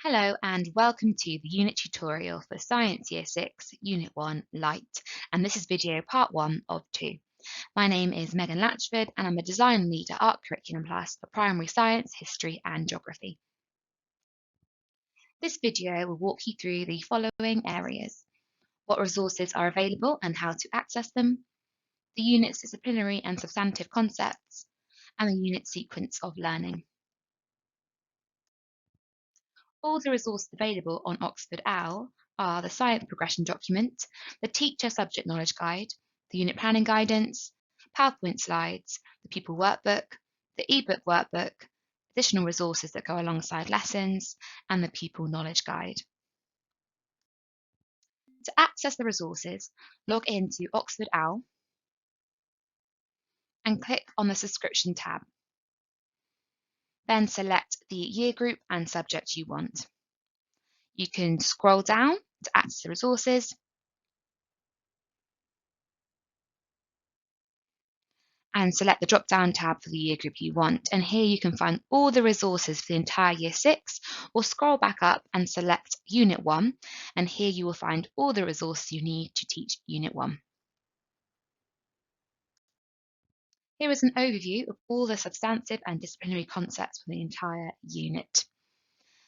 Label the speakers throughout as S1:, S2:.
S1: Hello and welcome to the unit tutorial for Science Year 6, Unit 1, Light, and this is video part 1 of 2. My name is Megan Latchford and I'm a design lead at Art Curriculum Plus for primary science, history and geography. This video will walk you through the following areas: what resources are available and how to access them, the unit's disciplinary and substantive concepts, and the unit sequence of learning. All the resources available on Oxford OWL are the Science Progression Document, the Teacher Subject Knowledge Guide, the Unit Planning Guidance, PowerPoint slides, the Pupil Workbook, the eBook Workbook, additional resources that go alongside lessons, and the Pupil Knowledge Guide. To access the resources, log into Oxford OWL and click on the Subscription tab. Then select the year group and subject you want. You can scroll down to access the resources and select the drop-down tab for the year group you want. And here you can find all the resources for the entire Year 6, or scroll back up and select Unit 1, and here you will find all the resources you need to teach Unit 1. Here is an overview of all the substantive and disciplinary concepts for the entire unit.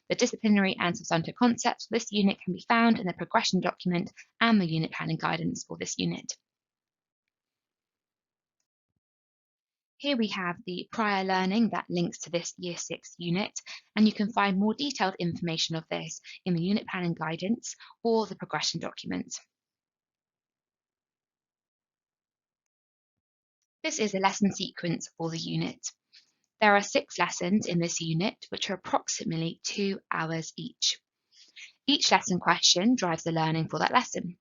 S1: The disciplinary and substantive concepts for this unit can be found in the progression document and the unit planning guidance for this unit. Here we have the prior learning that links to this Year 6 unit, and you can find more detailed information of this in the unit planning guidance or the progression document. This is a lesson sequence for the unit. There are 6 lessons in this unit, which are approximately 2 hours each. Each lesson question drives the learning for that lesson.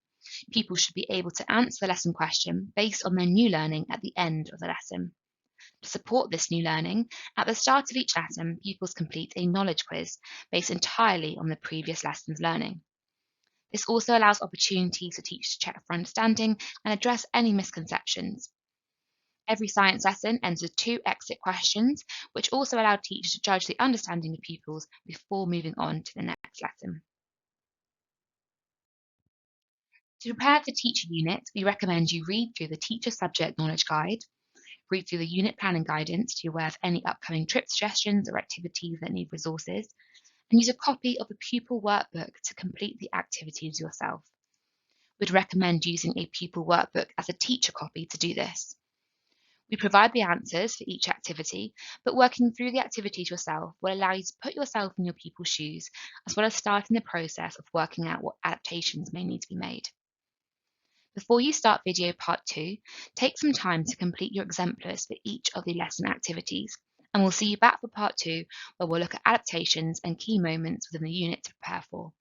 S1: Pupils should be able to answer the lesson question based on their new learning at the end of the lesson. To support this new learning, at the start of each lesson, pupils complete a knowledge quiz based entirely on the previous lesson's learning. This also allows opportunities for teachers to check for understanding and address any misconceptions. Every science lesson ends with 2 exit questions, which also allow teachers to judge the understanding of pupils before moving on to the next lesson. To prepare for teacher unit, we recommend you read through the Teacher Subject Knowledge Guide, read through the unit planning guidance to be aware of any upcoming trip suggestions or activities that need resources, and use a copy of the pupil workbook to complete the activities yourself. We'd recommend using a pupil workbook as a teacher copy to do this. We provide the answers for each activity, but working through the activities yourself will allow you to put yourself in your pupil's shoes, as well as starting the process of working out what adaptations may need to be made. Before you start video part 2, take some time to complete your exemplars for each of the lesson activities, and we'll see you back for part 2, where we'll look at adaptations and key moments within the unit to prepare for.